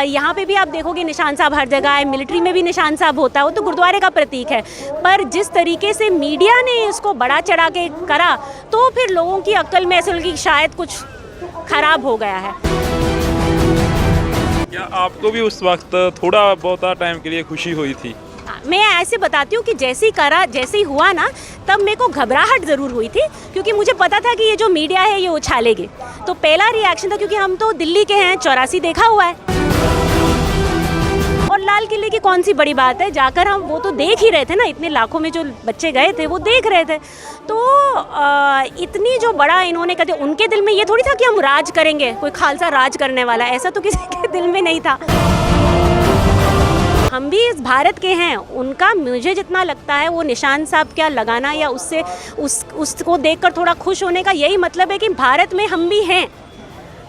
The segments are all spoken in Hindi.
यहाँ पे भी आप देखोगे निशान साहब हर जगह है, मिलिट्री में भी निशान साहब होता है, वो तो गुरुद्वारे का प्रतीक है। पर जिस तरीके से मीडिया ने इसको बड़ा चढ़ा के करा तो फिर लोगों की अक्ल में ऐसे लगी शायद कुछ खराब हो गया है। क्या आपको भी उस वक्त थोड़ा बहुत टाइम के लिए खुशी हुई थी? मैं ऐसे बताती हूँ कि जैसे ही हुआ ना, तब मेरे को घबराहट ज़रूर हुई थी, क्योंकि मुझे पता था कि ये जो मीडिया है ये उछालेगी। तो पहला रिएक्शन था, क्योंकि हम तो दिल्ली के हैं, 84 देखा हुआ है, और लाल किले की कौन सी बड़ी बात है, जाकर हम वो तो देख ही रहे थे ना, इतने लाखों में जो बच्चे गए थे वो देख रहे थे। तो इतनी जो बड़ा इन्होंने कहते, उनके दिल में ये थोड़ी था कि हम राज करेंगे, कोई खालसा राज करने वाला, ऐसा तो किसी के दिल में नहीं था। हम भी इस भारत के हैं, उनका मुझे जितना लगता है वो निशान साहब क्या लगाना या उससे उसको देखकर थोड़ा खुश होने का यही मतलब है कि भारत में हम भी हैं।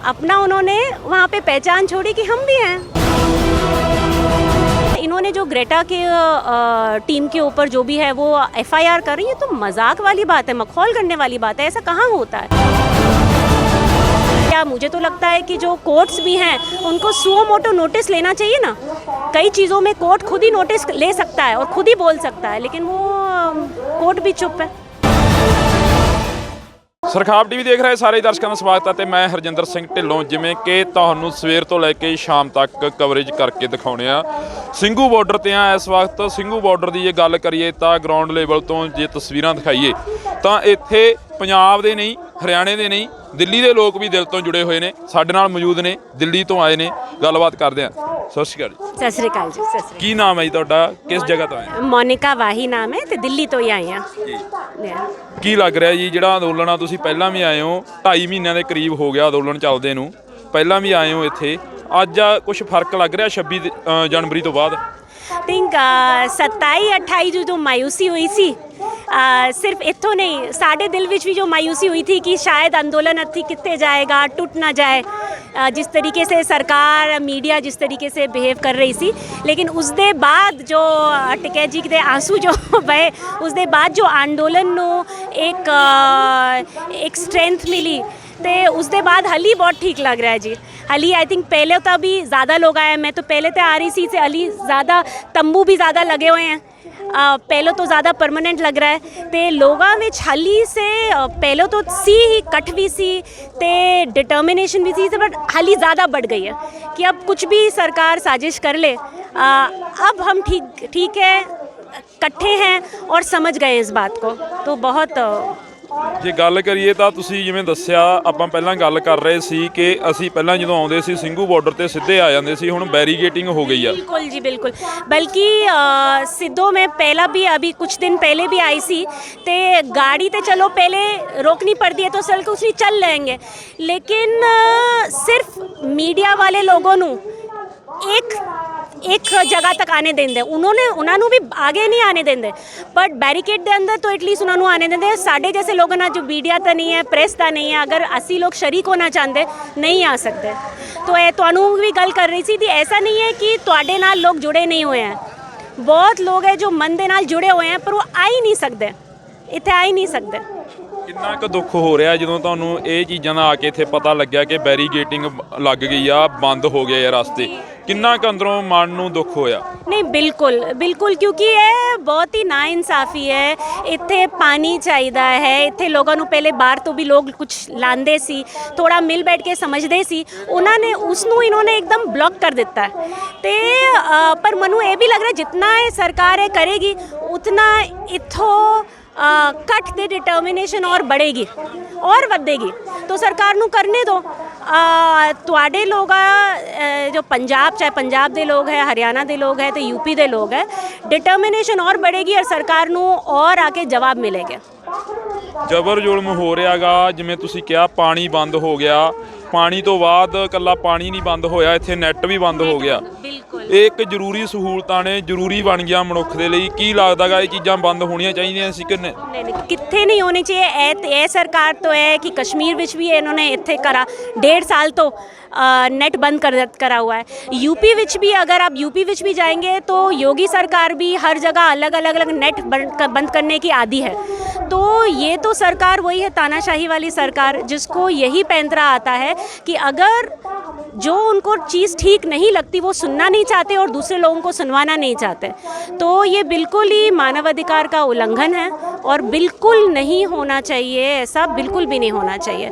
अपना उन्होंने वहाँ पे पहचान छोड़ी कि हम भी हैं। इन्होंने जो ग्रेटा के टीम के ऊपर जो भी है वो FIR कर रही है, तो मजाक वाली बात है, मखौल करने वाली बात है, ऐसा कहाँ होता है। क्या मुझे तो लगता है कि जो कोर्ट्स भी हैं उनको सुओ मोटो नोटिस लेना चाहिए ना। कई चीज़ों में कोर्ट खुद ही नोटिस ले सकता है और खुद ही बोल सकता है, लेकिन वो कोर्ट भी चुप है। ਸਰਖਾਬ ਟੀਵੀ ਦੇਖ ਰਹੇ ਸਾਰੇ ਦਰਸ਼ਕਾਂ ਦਾ ਸਵਾਗਤ ਹੈ ਤੇ ਮੈਂ ਹਰਜਿੰਦਰ ਸਿੰਘ ਢਿੱਲੋਂ। ਜਿਵੇਂ ਕਿ ਤੁਹਾਨੂੰ ਸਵੇਰ ਤੋਂ ਲੈ ਕੇ ਸ਼ਾਮ ਤੱਕ ਕਵਰੇਜ ਕਰਕੇ ਦਿਖਾਉਣੇ ਆ, ਸਿੰਘੂ ਬਾਰਡਰ ਤੇ ਆ ਇਸ ਵਕਤ। ਸਿੰਘੂ ਬਾਰਡਰ ਦੀ ਜੇ ਗੱਲ ਕਰੀਏ ਤਾਂ ਗਰਾਊਂਡ ਲੈਵਲ ਤੋਂ ਜੇ ਤਸਵੀਰਾਂ ਦਿਖਾਈਏ ਤਾਂ ਇੱਥੇ ਪੰਜਾਬ ਦੇ ਨਹੀਂ, ਹਰਿਆਣੇ ਦੇ ਨਹੀਂ, ਦਿੱਲੀ ਦੇ ਲੋਕ ਵੀ ਦਿਲ ਤੋਂ ਜੁੜੇ ਹੋਏ ਨੇ। ਸਾਡੇ ਨਾਲ ਮੌਜੂਦ ਨੇ, ਦਿੱਲੀ ਤੋਂ ਆਏ ਨੇ, ਗੱਲਬਾਤ ਕਰਦੇ ਆ। ਸਤਿ ਸ਼੍ਰੀ ਅਕਾਲ ਜੀ। ਸਤਿ ਸ਼੍ਰੀ ਅਕਾਲ ਜੀ। ਸਤਿ ਸ਼੍ਰੀ ਕੀ ਨਾਮ ਹੈ ਜੀ ਤੁਹਾਡਾ, ਕਿਸ ਜਗ੍ਹਾ ਤੋਂ ਆਏ? ਮੋਨਿਕਾ ਵਾਹੀ ਨਾਮ ਹੈ ਤੇ ਦਿੱਲੀ ਤੋਂ ਹੀ ਆਏ ਹਾਂ। ਕੀ ਲੱਗ ਰਿਹਾ ਜੀ ਜਿਹੜਾ ਅੰਦੋਲਨ ਆ, ਤੁਸੀਂ ਪਹਿਲਾਂ ਵੀ ਆਏ ਹੋ, 2.5 ਮਹੀਨਿਆਂ ਦੇ ਕਰੀਬ ਹੋ ਗਿਆ ਅੰਦੋਲਨ ਚੱਲਦੇ ਨੂੰ, ਪਹਿਲਾਂ ਵੀ ਆਏ ਹੋ ਇੱਥੇ, ਅੱਜ ਕੁਝ ਫਰਕ ਲੱਗ ਰਿਹਾ 26 ਜਨਵਰੀ ਤੋਂ ਬਾਅਦ? थिंक 27-28 जो मायूसी हुई सी, सिर्फ इत्थों नहीं, साढ़े दिल विच भी जो मायूसी हुई थी कि शायद अंदोलन अथी कितने जाएगा, टूट ना जाए, जिस तरीके से सरकार मीडिया जिस तरीके से बिहेव कर रही सी। लेकिन उसके बाद जो टिकैत जी के आंसू जो बहे, उसके बाद जो आंदोलन नू एक स्ट्रेंथ मिली, तो उसके बाद हली बहुत ठीक लग रहा है जी। हली आई थिंक पहले तो भी ज़्यादा लोग आए, मैं तो पहले तो आ रही सी से हली ज़्यादा तंबू भी ज़्यादा लगे हुए हैं, पहले तो ज़्यादा परमानेंट लग रहा है। तो लोगों में हली से पहले तो सी ही कट भी सी ते डिटर्मिनेशन भी सी, बट हली ज़्यादा बढ़ गई है कि अब कुछ भी सरकार साजिश कर ले, अब हम ठीक है, इकट्ठे हैं और समझ गए इस बात को। तो बहुत ਜੇ ਗੱਲ ਕਰੀਏ ਤਾਂ ਤੁਸੀਂ ਜਿਵੇਂ ਦੱਸਿਆ, ਆਪਾਂ ਪਹਿਲਾਂ ਗੱਲ ਕਰ ਰਹੇ ਸੀ ਕਿ ਅਸੀਂ ਪਹਿਲਾਂ ਜਦੋਂ ਆਉਂਦੇ ਸੀ ਸਿੰਘੂ ਬਾਰਡਰ ਤੇ ਸਿੱਧੇ ਆ ਜਾਂਦੇ ਸੀ, ਹੁਣ बैरिकेडिंग हो गई है। बिल्कुल जी बिल्कुल, बल्कि सिद्धों में पहला भी अभी कुछ दिन पहले भी आई सी, तो गाड़ी तो चलो पहले रोकनी पड़ती है तो चल कुछ नहीं चल लेंगे, लेकिन सिर्फ मीडिया वाले लोगों नू एक जगह तक आने देंगे, उन्होंने भी आगे नहीं आने देंगे, बट बैरिकेड के अंदर तो एटलीस्ट उन्होंने आने देंगे। साढ़े जैसे लोगों ना जो मीडिया तो नहीं है, प्रेस तो नहीं है, अगर 80 लोग शरीक होना चाहते नहीं आ सकते। तो ये तुहानू भी गल कर रही थी, ऐसा नहीं है कि तुहाडे नाल लोग जुड़े नहीं हुए हैं, बहुत लोग हैं जो मन दे नाल जुड़े हुए हैं, पर वो आ ही नहीं सकते, इत्थे आ ही नहीं सकते। ਕਿੰਨਾ ਕੁ ਦੁੱਖ ਹੋ ਰਿਹਾ ਜਦੋਂ ਤੁਹਾਨੂੰ ਇਹ ਚੀਜ਼ਾਂ ਦਾ ਆ ਕੇ ਇੱਥੇ ਪਤਾ ਲੱਗਿਆ ਕਿ बैरिकेडिंग ਲੱਗ ਗਈ ਆ, ਬੰਦ ਹੋ ਗਏ ਆ ਰਸਤੇ? ਕਿੰਨਾ ਕੁ ਅੰਦਰੋਂ ਮਨ ਨੂੰ ਦੁੱਖ ਹੋਇਆ? नहीं बिल्कुल बिल्कुल, क्योंकि ये बहुत ही नाइंसाफ़ी है। इत्थे पानी चाहिए है, इत्थे लोगों को पहले बाहर तो भी लोग कुछ लांदे सी, थोड़ा मिल बैठ के समझते सी, उन्होंने उसनू इन्होंने एकदम ब्लॉक कर दिता है। तो पर मनु ये भी लग रहा है जितना ये सरकार है करेगी उतना इत्थों कट दे डिटर्मिनेशन और बढ़ेगी और बढ़ेगी। तो सरकार नू करने दो। तुहाडे लोग जो पंजाब, चाहे पंजाब दे लोग है, हरियाणा दे लोग है, तो यूपी दे लोग है, डिटर्मिनेशन और बढ़ेगी और सरकार नू और आके जवाब मिलेगा। ਜ਼ਬਰ ਜ਼ੁਲਮ ਹੋ ਰਿਹਾਗਾ, ਜਿਵੇਂ ਤੁਸੀਂ ਕਿਹਾ ਪਾਣੀ ਬੰਦ ਹੋ ਗਿਆ, ਪਾਣੀ ਤੋਂ ਬਾਅਦ ਇਕੱਲਾ ਪਾਣੀ ਨਹੀਂ ਬੰਦ ਹੋਇਆ, ਇੱਥੇ ਨੈੱਟ ਵੀ ਬੰਦ ਹੋ ਗਿਆ। बिल्कुल ਇਹ ਇੱਕ ਜ਼ਰੂਰੀ ਸਹੂਲਤਾਂ ਨੇ, ਜ਼ਰੂਰੀ ਬਣ ਗਿਆ ਮਨੁੱਖ ਦੇ ਲਈ। ਕੀ ਲੱਗਦਾ ਗਾ ਇਹ ਚੀਜ਼ਾਂ ਬੰਦ ਹੋਣੀਆਂ ਚਾਹੀਦੀਆਂ ਸੀ ਕਿ ਨਹੀਂ? नहीं कितने नहीं होने चाहिए। ए सरकार तो है कि कश्मीर विच भी इन्होंने इत्थे करा 1.5 साल तो नेट बंद करा हुआ है। यूपी विच भी अगर आप यूपी विच भी जाएंगे तो योगी सरकार भी हर जगह अलग नेट बंद करने की आदी है। तो ये तो सरकार वही है तानाशाही वाली सरकार, जिसको यही पैंतरा आता है कि अगर जो उनको चीज़ ठीक नहीं लगती वो सुनना नहीं चाहते और दूसरे लोगों को सुनवाना नहीं चाहते। तो ये बिल्कुल ही मानवाधिकार का उल्लंघन है और बिल्कुल नहीं होना चाहिए, ऐसा बिल्कुल भी नहीं होना चाहिए।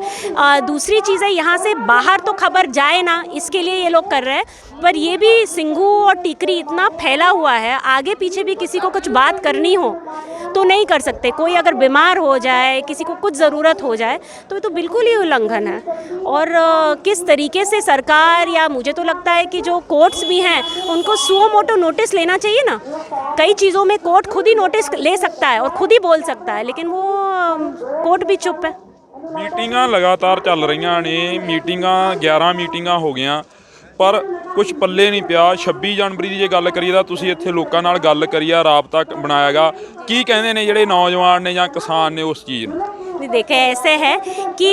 दूसरी चीज़ है, यहाँ से बाहर तो खबर जाए ना, इसके लिए ये लोग कर रहे हैं। पर ये भी सिंघू और टिकरी इतना फैला हुआ है, आगे पीछे भी किसी को कुछ बात करनी हो तो नहीं कर सकते। कोई अगर बीमार हो जाए, किसी को कुछ ज़रूरत हो जाए तो ये तो बिल्कुल ही उल्लंघन है। और किस तरीके से सरकार, या मुझे तो लगता है कि जो कोर्ट्स भी हैं उनको सुओ मोटो नोटिस लेना चाहिए ना। कई चीज़ों में कोर्ट खुद ही नोटिस ले सकता है और खुद ही बोल सकता है, लेकिन वो कोर्ट भी चुप है। ਮੀਟਿੰਗਾਂ ਲਗਾਤਾਰ ਚੱਲ ਰਹੀਆਂ ਨੇ, ਮੀਟਿੰਗਾਂ 11 ਮੀਟਿੰਗਾਂ ਹੋ ਗਈਆਂ, ਪਰ ਕੁਝ ਪੱਲੇ ਨਹੀਂ ਪਿਆ। 26 ਜਨਵਰੀ ਦੀ ਜੇ ਗੱਲ ਕਰੀਏ ਤਾਂ ਤੁਸੀਂ ਇੱਥੇ ਲੋਕਾਂ ਨਾਲ ਗੱਲ ਕਰੀ ਆ, ਰਾਬਤਾ ਬਣਾਇਆ ਗਾ, ਕੀ ਕਹਿੰਦੇ ਨੇ ਜਿਹੜੇ ਨੌਜਵਾਨ ਨੇ ਜਾਂ ਕਿਸਾਨ ਨੇ ਉਸ ਚੀਜ਼ ਨੂੰ? देखें, ऐसे है कि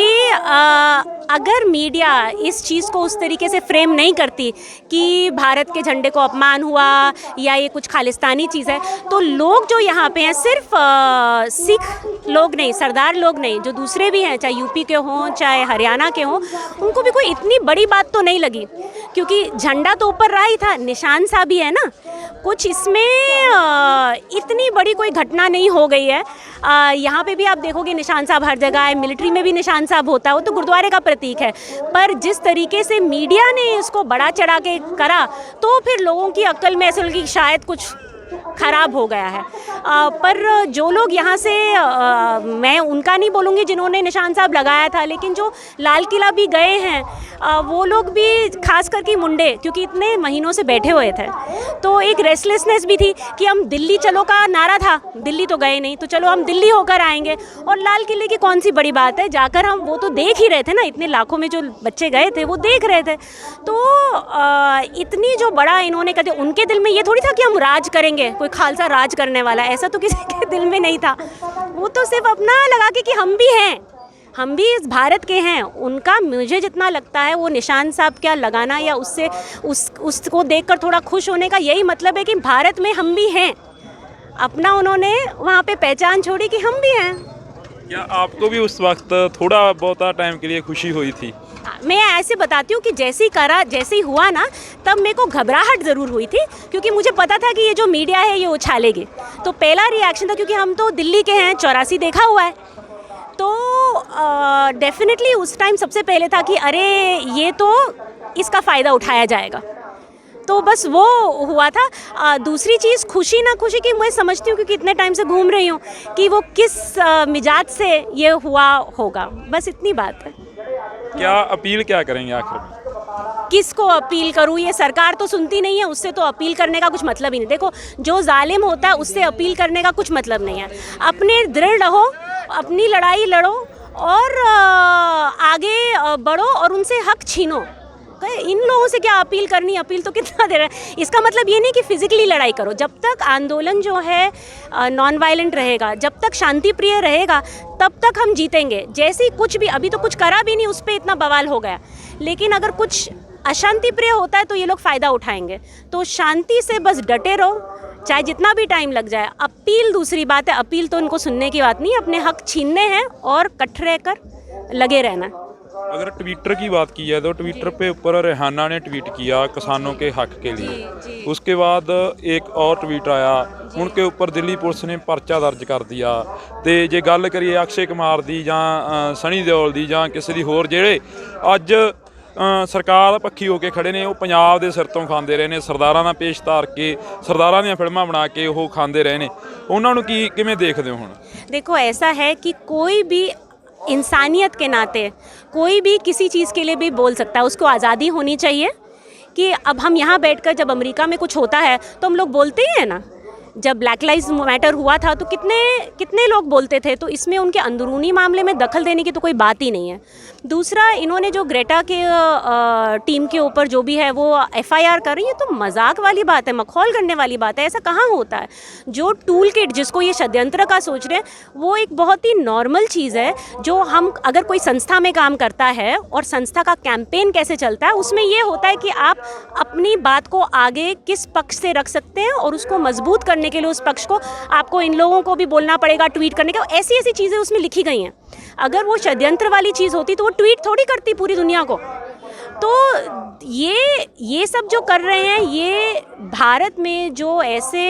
अगर मीडिया इस चीज़ को उस तरीके से फ्रेम नहीं करती कि भारत के झंडे को अपमान हुआ या ये कुछ खालिस्तानी चीज़ है, तो लोग जो यहाँ पे हैं सिर्फ सिख लोग नहीं, सरदार लोग नहीं, जो दूसरे भी हैं, चाहे यूपी के हों चाहे हरियाणा के हों, उनको भी कोई इतनी बड़ी बात तो नहीं लगी, क्योंकि झंडा तो ऊपर रहा ही था, निशान सा भी है ना, कुछ इसमें इतनी बड़ी कोई घटना नहीं हो गई है। यहाँ पे भी आप देखोगे निशान साहब हर जगह है, मिलिट्री में भी निशान साहब होता है, वो तो गुरुद्वारे का प्रतीक है। पर जिस तरीके से मीडिया ने इसको बड़ा चढ़ा के करा, तो फिर लोगों की अक्ल में ऐसा लगी कि शायद कुछ ख़राब हो गया है। पर जो लोग यहाँ से मैं उनका नहीं बोलूँगी जिन्होंने निशान साहब लगाया था, लेकिन जो लाल किला भी गए हैं वो लोग भी, खास करके मुंडे, क्योंकि इतने महीनों से बैठे हुए थे, तो एक रेस्टलेसनेस भी थी कि हम दिल्ली चलो का नारा था, दिल्ली तो गए नहीं, तो चलो हम दिल्ली होकर आएंगे। और लाल किले की कौन सी बड़ी बात है, जाकर हम वो तो देख ही रहे थे ना, इतने लाखों में जो बच्चे गए थे वो देख रहे थे। तो इतनी जो बड़ा इन्होंने कहते, उनके दिल में ये थोड़ी था कि हम राज करेंगे, कोई खालसा राज करने वाला, ऐसा तो किसी के दिल में नहीं था। वो तो सिर्फ अपना लगा के कि हम भी हैं, हम भी इस भारत के हैं। उनका मुझे जितना लगता है वो निशान साहब क्या लगाना या उससे उसको देखकर थोड़ा खुश होने का यही मतलब है कि भारत में हम भी हैं। अपना उन्होंने वहाँ पे पहचान छोड़ी कि हम भी हैं। क्या आपको भी उस वक्त थोड़ा बहुत टाइम के लिए खुशी हुई थी? मैं ऐसे बताती हूँ कि जैसे ही हुआ ना, तब मेरे को घबराहट ज़रूर हुई थी, क्योंकि मुझे पता था कि ये जो मीडिया है ये उछालेगी। तो पहला रिएक्शन था, क्योंकि हम तो दिल्ली के हैं, 84 देखा हुआ है, तो डेफिनेटली उस टाइम सबसे पहले था कि अरे ये तो इसका फ़ायदा उठाया जाएगा। तो बस वो हुआ था। दूसरी चीज़ खुशी ना खुशी की मैं समझती हूँ, क्योंकि इतने टाइम से घूम रही हूँ, कि वो किस मिजाज से ये हुआ होगा, बस इतनी बात है। क्या अपील क्या करेंगे आखिर में? किसको अपील करूँ, ये सरकार तो सुनती नहीं है, उससे तो अपील करने का कुछ मतलब ही नहीं। देखो, जो जालिम होता है उससे अपील करने का कुछ मतलब नहीं है। अपने दृढ़ रहो, अपनी लड़ाई लड़ो और आगे बढ़ो और उनसे हक छीनो। इन लोगों से क्या अपील करनी, अपील तो कितना दे रहा है। इसका मतलब ये नहीं कि फिजिकली लड़ाई करो। जब तक आंदोलन जो है नॉन वायलेंट रहेगा, जब तक शांति प्रिय रहेगा, तब तक हम जीतेंगे। जैसे ही कुछ भी, अभी तो कुछ करा भी नहीं, उस पर इतना बवाल हो गया, लेकिन अगर कुछ अशांति प्रिय होता है तो ये लोग फ़ायदा उठाएंगे। तो शांति से बस डटे रहो, चाहे जितना भी टाइम लग जाए। अपील दूसरी बात है, अपील तो उनको सुनने की बात नहीं, अपने हक छीनने हैं और कट रह कर लगे रहना। अगर ट्विटर की बात की जाए तो ट्विटर पे ऊपर रेहाना ने ट्वीट किया किसानों के हक के लिए। उसके बाद एक और ट्वीट आया, उनके ऊपर दिल्ली पुलिस ने पर्चा दर्ज कर दिया। तो जे गल करिए अक्षय कुमार दी जां सनी देओल दी जां किसी दी होर जेड़े अज सरकार पक्षी होके खड़े ने, वो पंजाब दे सिर तो खांदे रहे ने, सरदारां दा पेश धार के सरदारां दी फिल्मां बना के वो खांदे रहे ने, उन्हां नूं की किवें देखदे हो? हुण देखो, ऐसा है कि कोई भी इंसानियत के नाते कोई भी किसी चीज़ के लिए भी बोल सकता है। उसको आज़ादी होनी चाहिए कि अब हम यहाँ बैठकर जब अमेरिका में कुछ होता है तो हम लोग बोलते ही हैं ना, जब ब्लैक लाइव्स मैटर हुआ था तो कितने कितने लोग बोलते थे, तो इसमें उनके अंदरूनी मामले में दखल देने की तो कोई बात ही नहीं है। दूसरा, इन्होंने जो ग्रेटा के टीम के ऊपर जो भी है वो FIR कर रही है, तो मजाक वाली बात है, मखौल करने वाली बात है, ऐसा कहाँ होता है। जो टूल किट जिसको ये षड्यंत्र का सोच रहे हैं वो एक बहुत ही नॉर्मल चीज़ है, जो हम अगर कोई संस्था में काम करता है और संस्था का कैंपेन कैसे चलता है उसमें ये होता है कि आप अपनी बात को आगे किस पक्ष से रख सकते हैं और उसको मजबूत करने के लिए उस पक्ष को आपको इन लोगों को भी बोलना पड़ेगा, ट्वीट करने का, ऐसी ऐसी चीज़ें उसमें लिखी गई हैं। अगर वो षड्यंत्र वाली चीज़ होती तो वो ट्वीट थोड़ी करती पूरी दुनिया को। तो ये सब जो कर रहे हैं, ये भारत में जो ऐसे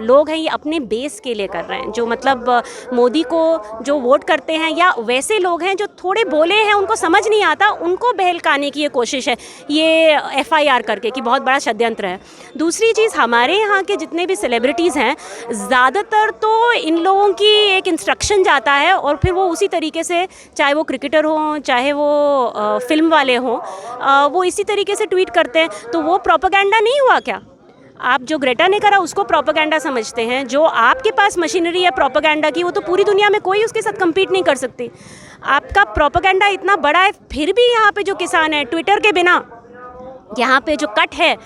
लोग हैं ये अपने बेस के लिए कर रहे हैं, जो मतलब मोदी को जो वोट करते हैं, या वैसे लोग हैं जो थोड़े बोले हैं उनको समझ नहीं आता, उनको बहलकाने की ये कोशिश है ये FIR करके कि बहुत बड़ा षड्यंत्र है। दूसरी चीज़, हमारे यहाँ के जितने भी सेलिब्रिटीज़ हैं ज़्यादातर तो इन लोगों की एक इंस्ट्रक्शन जाता है और फिर वो उसी तरीके से, चाहे वो क्रिकेटर हों चाहे वो फिल्म वाले हों, वो इसी तरीके से ट्वीट करते हैं। तो वो प्रोपेगेंडा नहीं हुआ क्या? आप जो ग्रेटा ने करा उसको प्रोपेगेंडा समझते हैं, जो आपके पास मशीनरी है प्रोपेगेंडा की वो तो पूरी दुनिया में कोई उसके साथ कम्पीट नहीं कर सकती। आपका प्रोपेगेंडा इतना बड़ा है, फिर भी यहाँ पे जो किसान है ट्विटर के बिना, यहाँ पे जो कट है,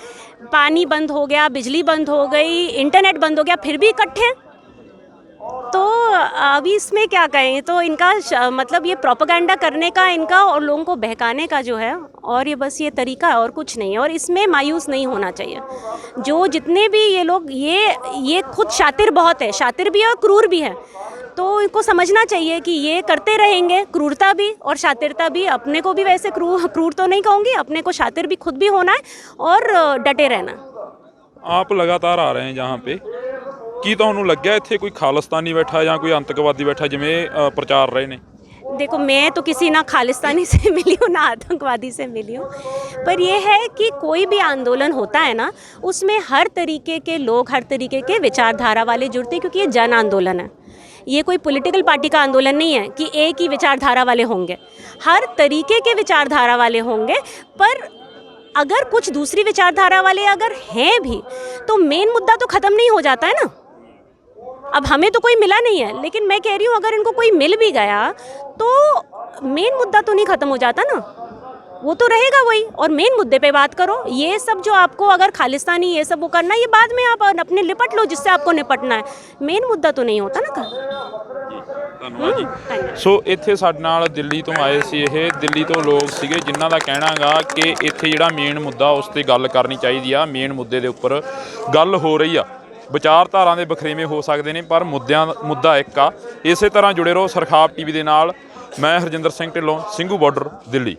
पानी बंद हो गया, बिजली बंद हो गई, इंटरनेट बंद हो गया, फिर भी कट है। तो अभी इसमें क्या कहें, तो इनका मतलब ये प्रोपेगेंडा करने का इनका और लोगों को बहकाने का जो है, और ये बस ये तरीका है और कुछ नहीं है, और इसमें मायूस नहीं होना चाहिए। जो जितने भी ये लोग ये खुद शातिर बहुत है, शातिर भी है और क्रूर भी है, तो इनको समझना चाहिए कि ये करते रहेंगे, क्रूरता भी और शातिरता भी। अपने को भी वैसे क्रूर तो नहीं कहूँगी, अपने को शातिर भी खुद भी होना है और डटे रहना। आप लगातार आ रहे हैं जहाँ पे, ਕੀ ਤੁਹਾਨੂੰ ਲੱਗਿਆ ਇੱਥੇ ਕੋਈ ਖਾਲਿਸਤਾਨੀ ਬੈਠਾ ਜਾਂ ਕੋਈ आतंकवादी बैठा जिमें प्रचार रहे ने? देखो, मैं तो किसी ना खालिस्तानी से मिली हूँ ना आतंकवादी से मिली हूँ, पर यह है कि कोई भी आंदोलन होता है ना, उसमें हर तरीके के लोग, हर तरीके के विचारधारा वाले जुड़ते हैं, क्योंकि ये जन आंदोलन है। ये कोई पॉलिटिकल पार्टी का आंदोलन नहीं है कि एक ही विचारधारा वाले होंगे, हर तरीके के विचारधारा वाले होंगे। पर अगर कुछ दूसरी विचारधारा वाले अगर हैं भी, तो मेन मुद्दा तो ख़त्म नहीं हो जाता है ना। अब हमें तो कोई मिला नहीं है, लेकिन मैं कह रही हूँ अगर इनको कोई मिल भी गया तो मेन मुद्दा तो नहीं ख़त्म हो जाता ना, वो तो रहेगा वही, और मेन मुद्दे पे बात करो। ये सब जो आपको अगर खालिस्तानी ये सब वो करना है, ये बाद में आप अपने निपट लो जिससे आपको निपटना है, मेन मुद्दा तो नहीं होता ना। ਧੰਨਵਾਦ ਜੀ। ਸੋ ਇੱਥੇ ਸਾਡੇ ਨਾਲ ਦਿੱਲੀ ਤੋਂ ਆਏ ਸੀ, ਇਹ ਦਿੱਲੀ ਤੋਂ ਲੋਕ ਸੀਗੇ ਜਿਨ੍ਹਾਂ ਦਾ ਕਹਿਣਾ ਗਾ ਕਿ ਇੱਥੇ ਜਿਹੜਾ ਮੇਨ ਮੁੱਦਾ ਉਸ 'ਤੇ ਗੱਲ ਕਰਨੀ ਚਾਹੀਦੀ ਆ, ਮੇਨ ਮੁੱਦੇ ਦੇ ਉੱਪਰ ਗੱਲ ਹੋ ਰਹੀ ਆ। ਵਿਚਾਰਧਾਰਾ ਦੇ ਵਖਰੇਵੇਂ ਹੋ ਸਕਦੇ ਨੇ ਪਰ ਮੁੱਦਾ ਇੱਕ ਆ। ਇਸੇ ਤਰ੍ਹਾਂ ਜੁੜੇ ਰਹੋ ਸਰਖਾਬ TV ਦੇ ਨਾਲ। ਮੈਂ ਹਰਜਿੰਦਰ ਸਿੰਘ ਢਿੱਲੋਂ, ਸਿੰਘੂ ਬਾਰਡਰ, ਦਿੱਲੀ।